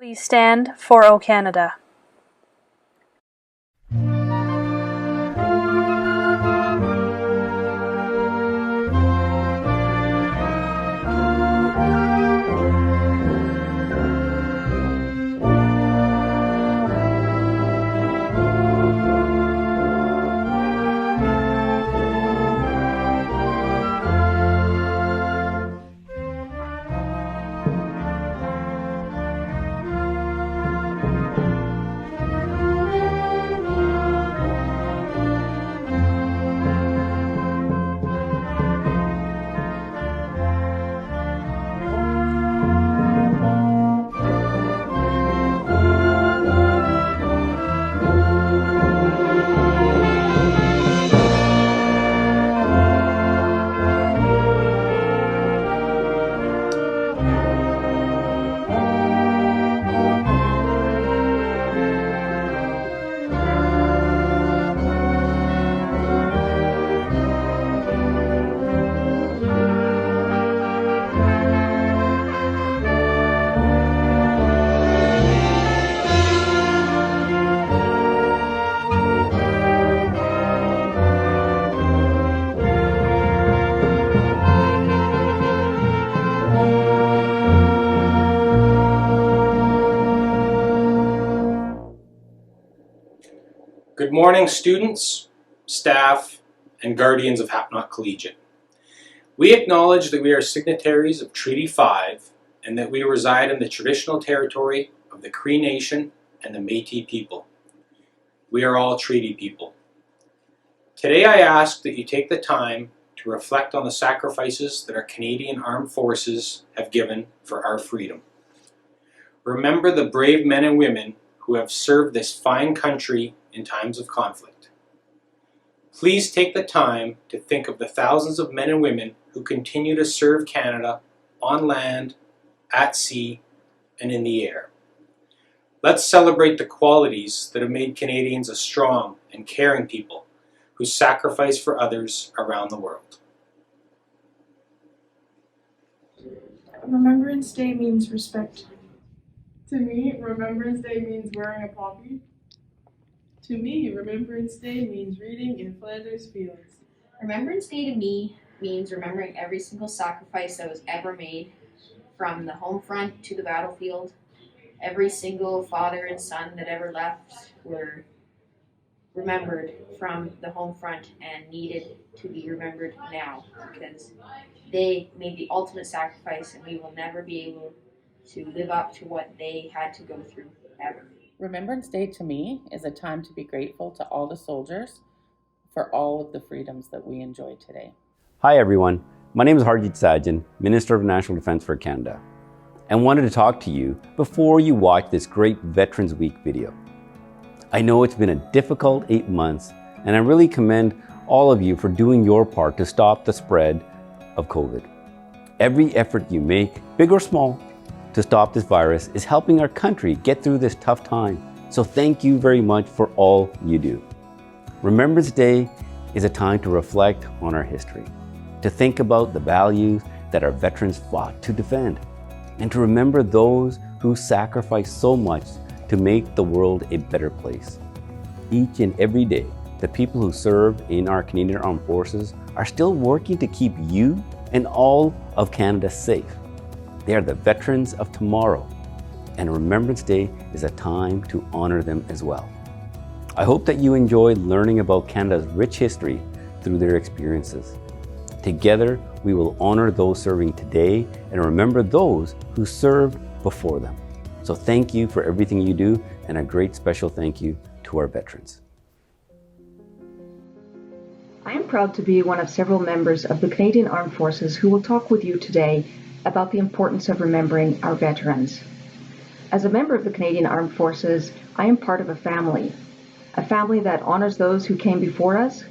Please stand for O Canada. Good morning, students, staff, and guardians of Hapnot Collegiate. We acknowledge that we are signatories of Treaty 5 and that we reside in the traditional territory of the Cree Nation and the Métis people. We are all treaty people. Today I ask that you take the time to reflect on the sacrifices that our Canadian Armed Forces have given for our freedom. Remember the brave men and women who have served this fine country in times of conflict. Please take the time to think of the thousands of men and women who continue to serve Canada on land, at sea, and in the air. Let's celebrate the qualities that have made Canadians a strong and caring people who sacrifice for others around the world. Remembrance Day means respect. To me, Remembrance Day means wearing a poppy. To me, Remembrance Day means reading in Flanders Fields. Remembrance Day to me means remembering every single sacrifice that was ever made, from the home front to the battlefield. Every single father and son that ever left were remembered from the home front and needed to be remembered now, because they made the ultimate sacrifice and we will never be able to live up to what they had to go through ever. Remembrance Day to me is a time to be grateful to all the soldiers for all of the freedoms that we enjoy today. Hi everyone, my name is Harjit Sajjan, Minister of National Defence for Canada, and wanted to talk to you before you watch this great Veterans Week video. I know it's been a difficult 8 months, and I really commend all of you for doing your part to stop the spread of COVID. Every effort you make, big or small, to stop this virus is helping our country get through this tough time. So thank you very much for all you do. Remembrance Day is a time to reflect on our history, to think about the values that our veterans fought to defend, and to remember those who sacrificed so much to make the world a better place. Each and every day, the people who served in our Canadian Armed Forces are still working to keep you and all of Canada safe. They are the veterans of tomorrow, and Remembrance Day is a time to honor them as well. I hope that you enjoy learning about Canada's rich history through their experiences. Together, we will honor those serving today and remember those who served before them. So thank you for everything you do, and a great special thank you to our veterans. I am proud to be one of several members of the Canadian Armed Forces who will talk with you today about the importance of remembering our veterans. As a member of the Canadian Armed Forces, I am part of a family that honors those who came before us,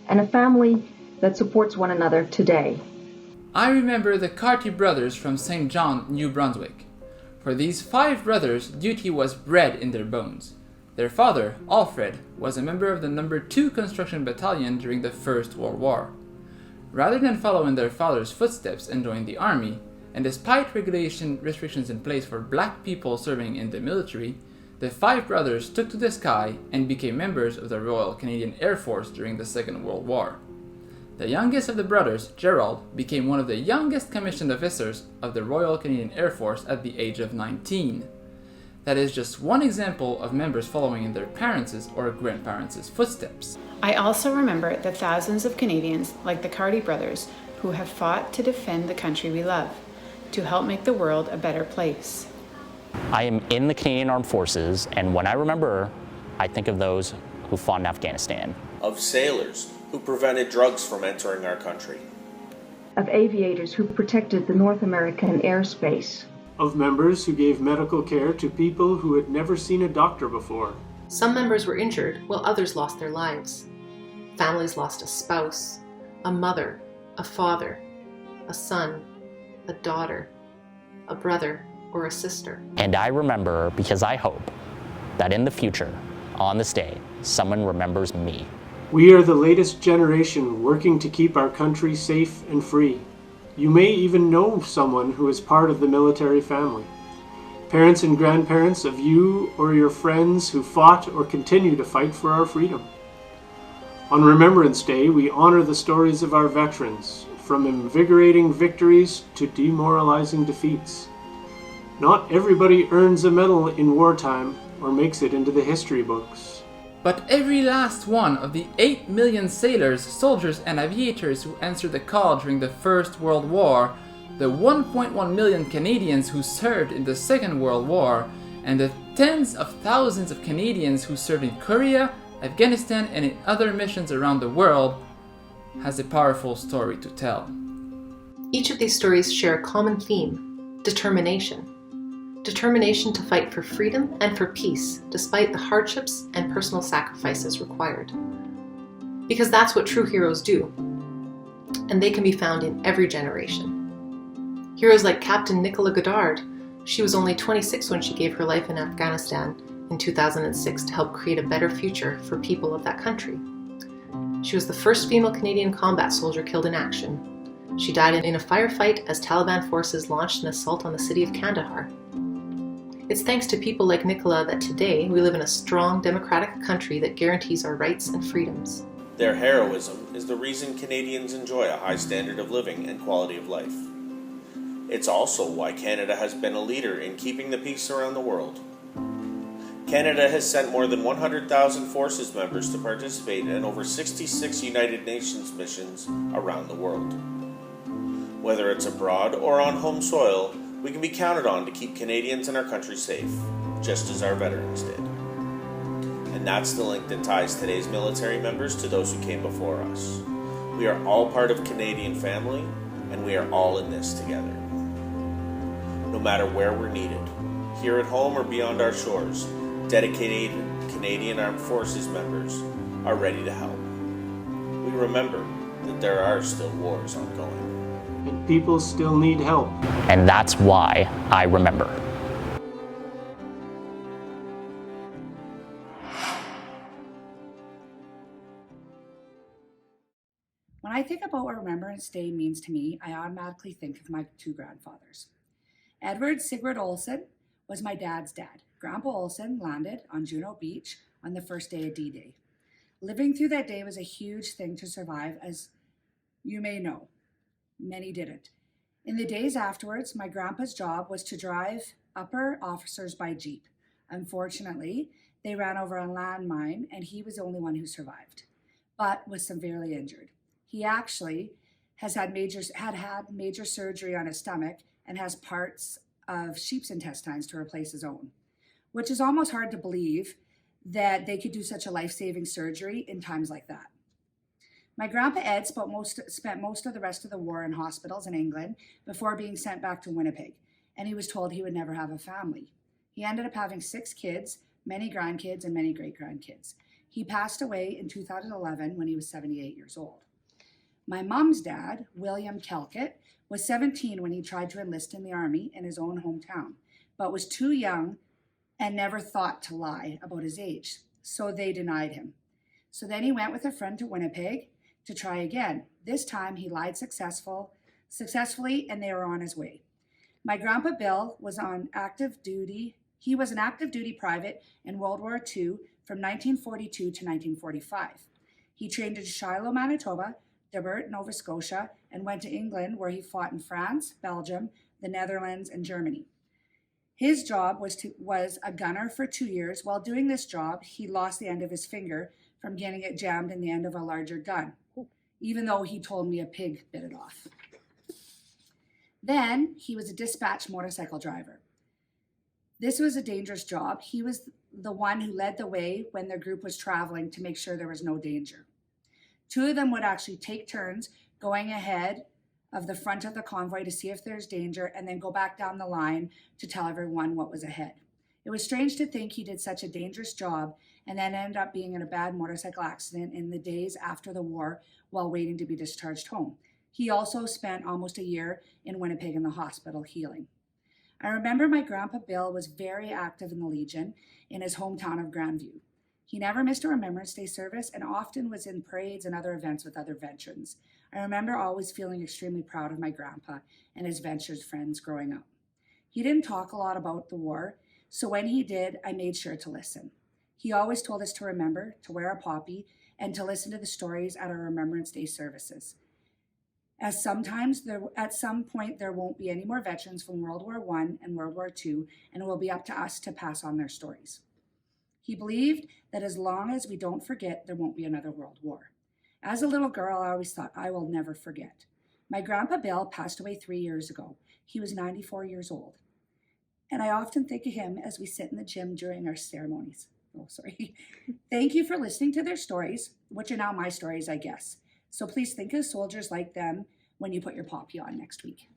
and a family that supports one another today. I remember the Carty brothers from St. John, New Brunswick. For these 5 brothers, duty was bred in their bones. Their father, Alfred, was a member of the No. 2 Construction Battalion during the First World War. Rather than follow in their father's footsteps and join the army, and despite restrictions in place for black people serving in the military, the 5 brothers took to the sky and became members of the Royal Canadian Air Force during the Second World War. The youngest of the brothers, Gerald, became one of the youngest commissioned officers of the Royal Canadian Air Force at the age of 19. That is just one example of members following in their parents' or grandparents' footsteps. I also remember the thousands of Canadians, like the Carty brothers, who have fought to defend the country we love, to help make the world a better place. I am in the Canadian Armed Forces, and when I remember, I think of those who fought in Afghanistan. Of sailors who prevented drugs from entering our country. Of aviators who protected the North American airspace. Of members who gave medical care to people who had never seen a doctor before. Some members were injured while others lost their lives. Families lost a spouse, a mother, a father, a son, a daughter, a brother, or a sister. And I remember because I hope that in the future, on this day, someone remembers me. We are the latest generation working to keep our country safe and free. You may even know someone who is part of the military family. Parents and grandparents of you or your friends who fought or continue to fight for our freedom. On Remembrance Day, we honor the stories of our veterans, from invigorating victories to demoralizing defeats. Not everybody earns a medal in wartime or makes it into the history books. But every last one of the 8 million sailors, soldiers, and aviators who answered the call during the First World War, the 1.1 million Canadians who served in the Second World War, and the tens of thousands of Canadians who served in Korea, Afghanistan, and in other missions around the world, has a powerful story to tell. Each of these stories share a common theme: determination. Determination to fight for freedom and for peace, despite the hardships and personal sacrifices required. Because that's what true heroes do, and they can be found in every generation. Heroes like Captain Nicola Goddard. She was only 26 when she gave her life in Afghanistan in 2006 to help create a better future for people of that country. She was the first female Canadian combat soldier killed in action. She died in a firefight as Taliban forces launched an assault on the city of Kandahar. It's thanks to people like Nicola that today we live in a strong democratic country that guarantees our rights and freedoms. Their heroism is the reason Canadians enjoy a high standard of living and quality of life. It's also why Canada has been a leader in keeping the peace around the world. Canada has sent more than 100,000 forces members to participate in over 66 United Nations missions around the world. Whether it's abroad or on home soil, we can be counted on to keep Canadians and our country safe, just as our veterans did. And that's the link that ties today's military members to those who came before us. We are all part of Canadian family, and we are all in this together. No matter where we're needed, here at home or beyond our shores, dedicated Canadian Armed Forces members are ready to help. We remember that there are still wars ongoing. And people still need help. And that's why I remember. When I think about what Remembrance Day means to me, I automatically think of my 2 grandfathers. Edward Sigurd Olsen was my dad's dad. Grandpa Olsen landed on Juno Beach on the first day of D-Day. Living through that day was a huge thing to survive, as you may know. Many didn't. In the days afterwards, my grandpa's job was to drive upper officers by Jeep. Unfortunately, they ran over a landmine and he was the only one who survived, but was severely injured. He actually had major surgery on his stomach and has parts of sheep's intestines to replace his own, which is almost hard to believe that they could do such a life-saving surgery in times like that. My grandpa Ed spent most of the rest of the war in hospitals in England before being sent back to Winnipeg, and he was told he would never have a family. He ended up having 6 kids, many grandkids, and many great-grandkids. He passed away in 2011 when he was 78 years old. My mom's dad, William Collegiate, was 17 when he tried to enlist in the army in his own hometown, but was too young and never thought to lie about his age, so they denied him. So then he went with a friend to Winnipeg to try again. This time he lied successfully, and they were on his way. My grandpa Bill was on active duty. He was an active duty private in World War II from 1942 to 1945. He trained in Shiloh, Manitoba, Debert, Nova Scotia, and went to England, where he fought in France, Belgium, the Netherlands, and Germany. His job was a gunner for 2 years. While doing this job, he lost the end of his finger from getting it jammed in the end of a larger gun, even though he told me a pig bit it off. Then he was a dispatch motorcycle driver. This was a dangerous job. He was the one who led the way when their group was traveling to make sure there was no danger. Two of them would actually take turns going ahead of the front of the convoy to see if there's danger and then go back down the line to tell everyone what was ahead. It was strange to think he did such a dangerous job and then ended up being in a bad motorcycle accident in the days after the war while waiting to be discharged home. He also spent almost a year in Winnipeg in the hospital healing. I remember my grandpa Bill was very active in the Legion in his hometown of Grandview. He never missed a Remembrance Day service and often was in parades and other events with other veterans. I remember always feeling extremely proud of my grandpa and his veterans friends growing up. He didn't talk a lot about the war, so when he did, I made sure to listen. He always told us to remember, to wear a poppy, and to listen to the stories at our Remembrance Day services. As sometimes at some point there won't be any more veterans from World War I and World War II, and it will be up to us to pass on their stories. He believed that as long as we don't forget, there won't be another world war. As a little girl, I always thought, I will never forget. My grandpa Bill passed away 3 years ago. He was 94 years old. And I often think of him as we sit in the gym during our ceremonies. Oh, sorry. Thank you for listening to their stories, which are now my stories, I guess. So please think of soldiers like them when you put your poppy on next week.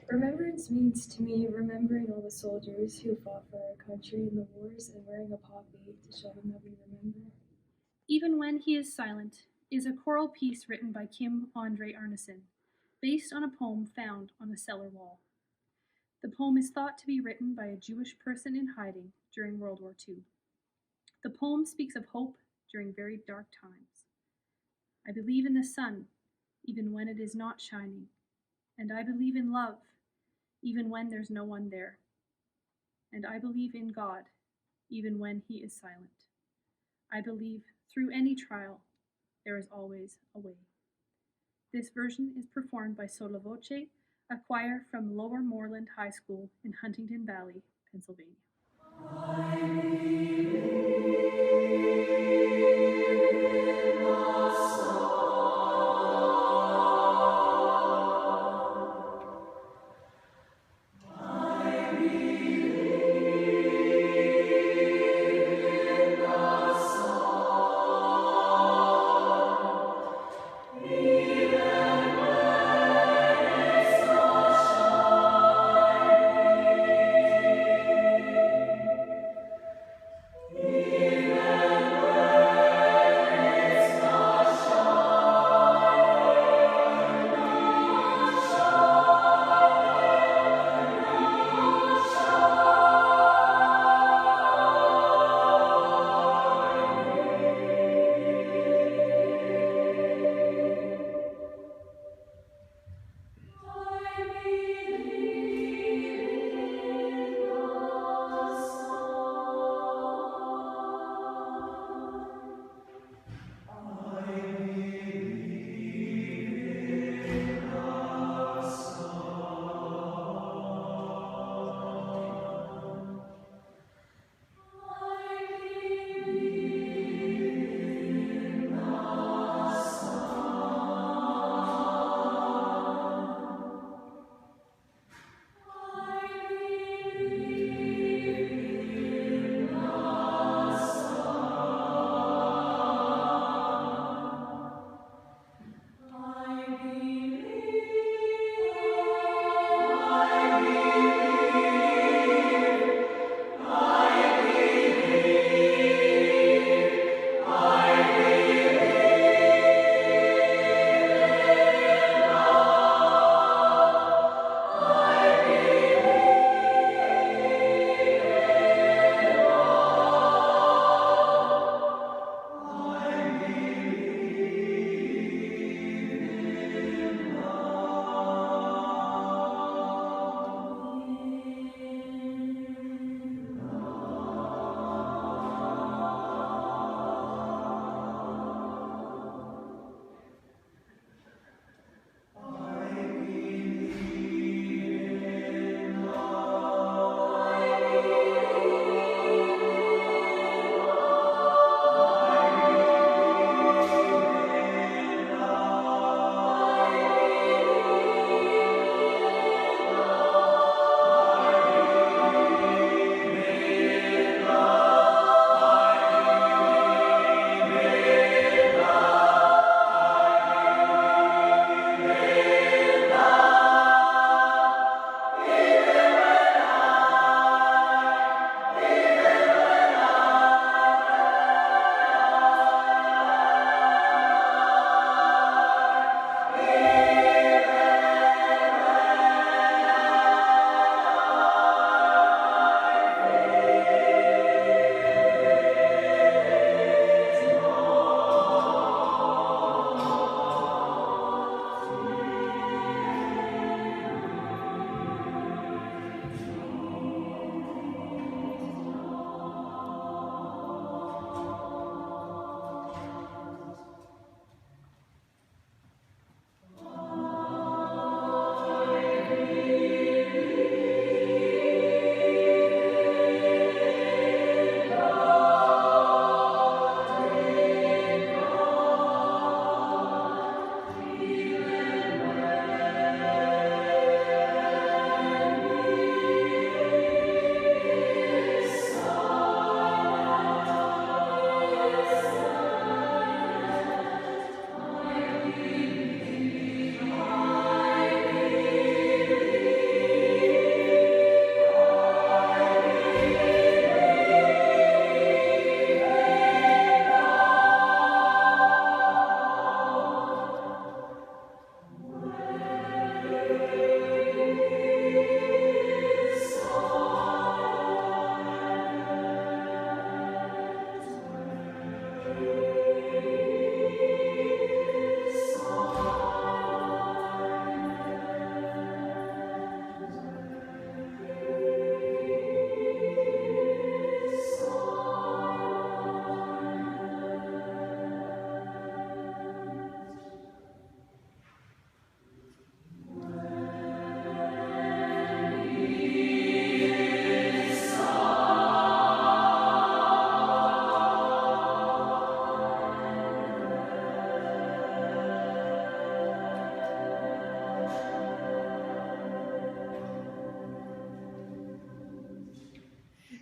Remembrance means to me remembering all the soldiers who fought for our country in the wars and wearing a poppy to show them that we remember. Even When He Is Silent is a choral piece written by Kim Andre Arneson, based on a poem found on a cellar wall. The poem is thought to be written by a Jewish person in hiding during World War II. The poem speaks of hope during very dark times. I believe in the sun, even when it is not shining, and I believe in love, even when there's no one there. And I believe in God, even when He is silent. I believe through any trial, there is always a way. This version is performed by Sotto Voce, a choir from Lower Moreland High School in Huntington Valley, Pennsylvania.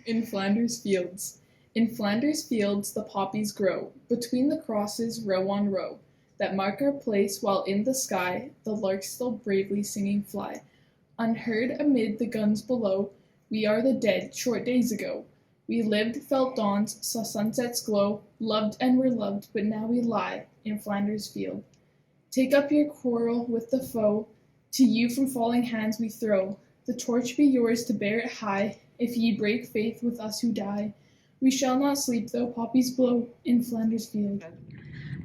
In Flanders fields. In Flanders fields the poppies grow, between the crosses row on row, that mark our place, while in the sky the larks still bravely singing fly. Unheard amid the guns below, we are the dead, short days ago. We lived, felt dawns, saw sunsets glow, loved and were loved, but now we lie in Flanders field. Take up your quarrel with the foe, to you from falling hands we throw. The torch be yours to bear it high, if ye break faith with us who die. We shall not sleep though poppies blow in Flanders field.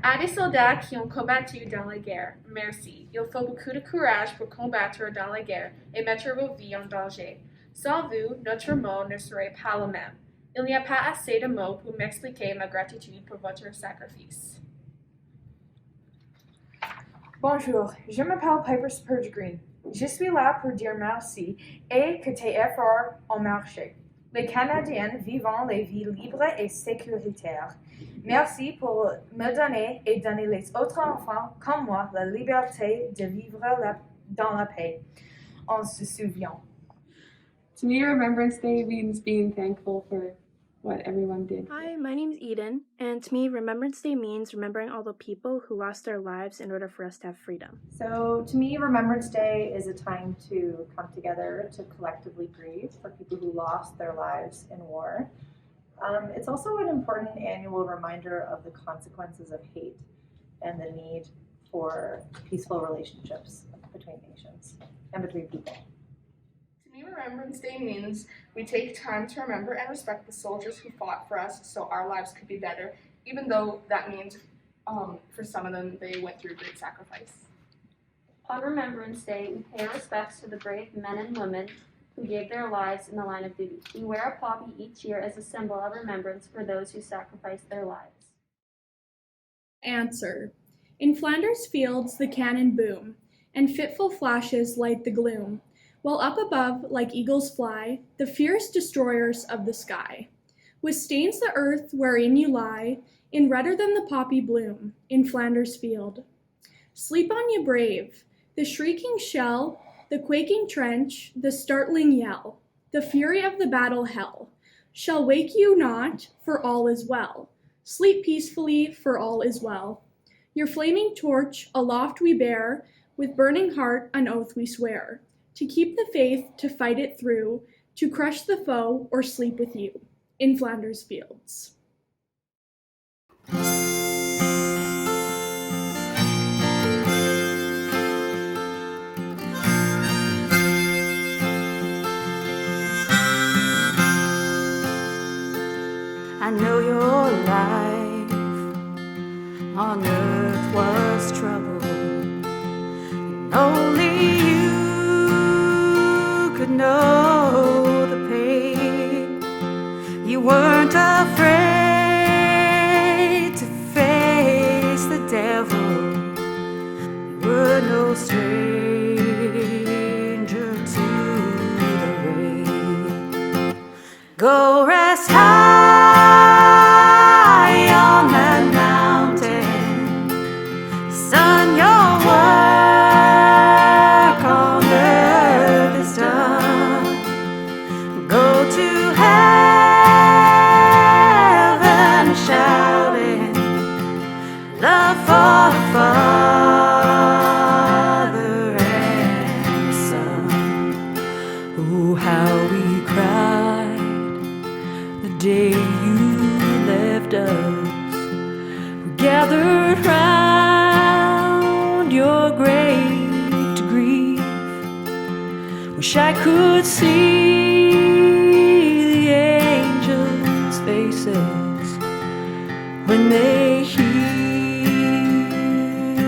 À des soldats qui ont combattu dans la guerre, merci. Il faut beaucoup de courage pour combattre dans la guerre et mettre vos vies en danger. Sans vous, notre mot ne serait pas le même. Il n'y a pas assez de mots pour m'expliquer ma gratitude pour votre sacrifice. Bonjour, je m'appelle Piper Spurge Green. Je suis là pour dire merci et que tes efforts ont marché. Les Canadiens vivent les vies libres et sécuritaires. Merci pour me donner et donner les autres enfants comme moi la liberté de vivre dans la paix. On se souvient. To me, Remembrance Day means being thankful for what everyone did. Hi, my name's Eden, and to me, Remembrance Day means remembering all the people who lost their lives in order for us to have freedom. So to me, Remembrance Day is a time to come together to collectively grieve for people who lost their lives in war. It's also an important annual reminder of the consequences of hate and the need for peaceful relationships between nations and between people. To me, Remembrance Day means we take time to remember and respect the soldiers who fought for us so our lives could be better, even though that means for some of them they went through great sacrifice. On Remembrance Day, we pay our respects to the brave men and women who gave their lives in the line of duty. We wear a poppy each year as a symbol of remembrance for those who sacrificed their lives. Answer. In Flanders fields the cannon boom, and fitful flashes light the gloom, while up above, like eagles fly, the fierce destroyers of the sky. With stains the earth wherein you lie, in redder than the poppy bloom, in Flanders field. Sleep on, ye brave, the shrieking shell, the quaking trench, the startling yell, the fury of the battle hell, shall wake you not, for all is well. Sleep peacefully, for all is well. Your flaming torch aloft we bear, with burning heart an oath we swear, to keep the faith, to fight it through, to crush the foe, or sleep with you, in Flanders fields. I know your life on earth was trouble, and only you could know the pain. You weren't afraid to face the devil. You were no stranger to the rain. Go rest high on that mountain, son, your work on earth is done. Go to heaven shouting, love for the Father and the Son. Oh, how we cried the day you left us. We gathered round your grave to grieve. Wish I could see the angels' faces when they hear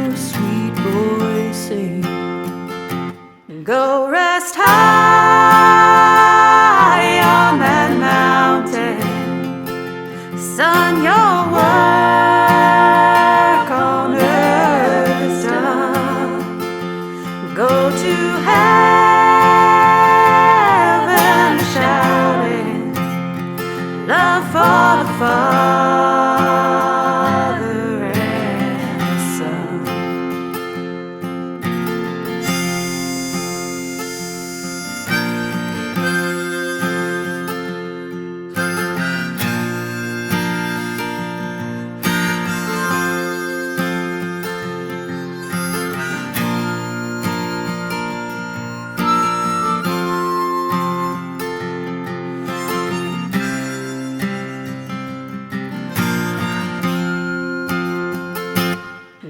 a sweet voice sing. Go rest high on that mountain, son, your work on earth is done. Go to heaven shouting, love for the Father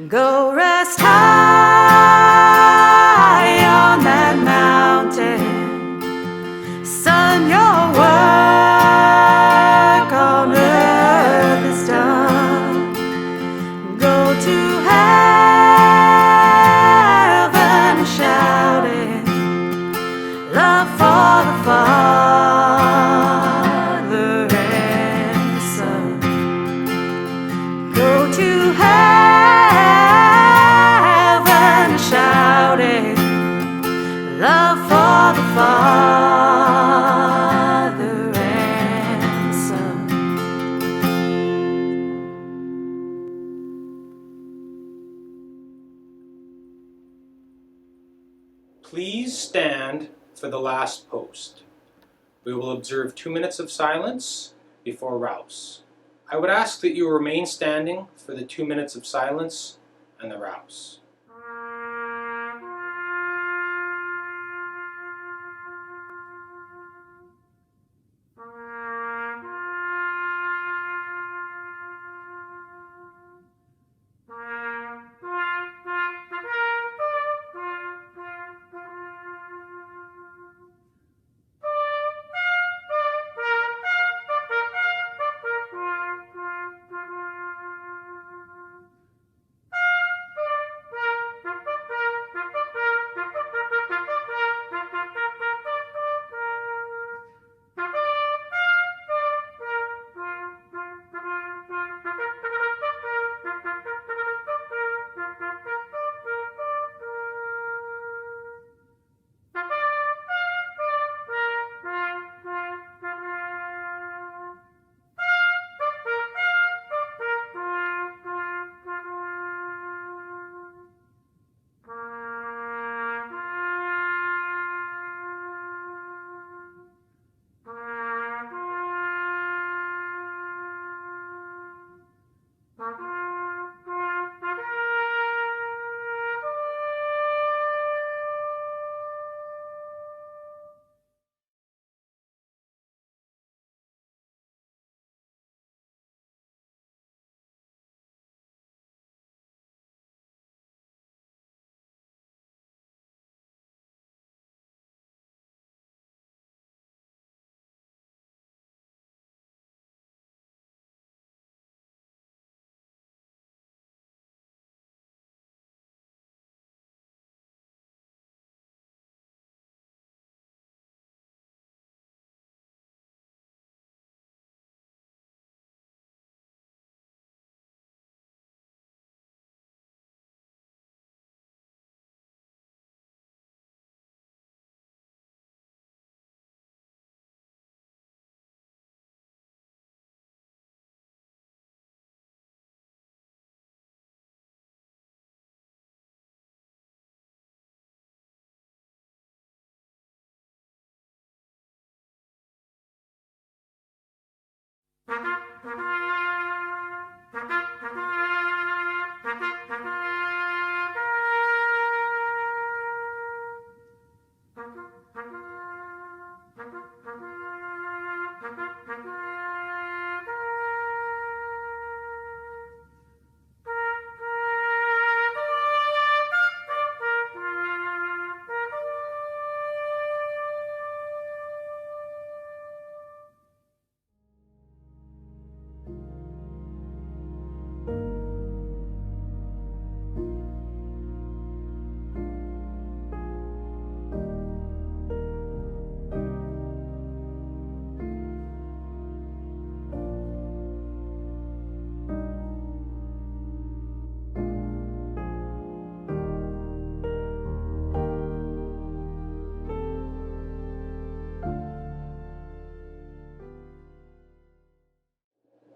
Go rest high on that mountain. Son, your work on earth is done. Go to heaven shouting love for the Father and the Son. Go to heaven shouting love for the Father and Son. Please stand for the last post. We will observe 2 minutes of silence before rouse. I would ask that you remain standing for the 2 minutes of silence and the rouse.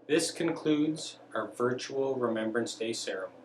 This concludes our virtual Remembrance Day ceremony.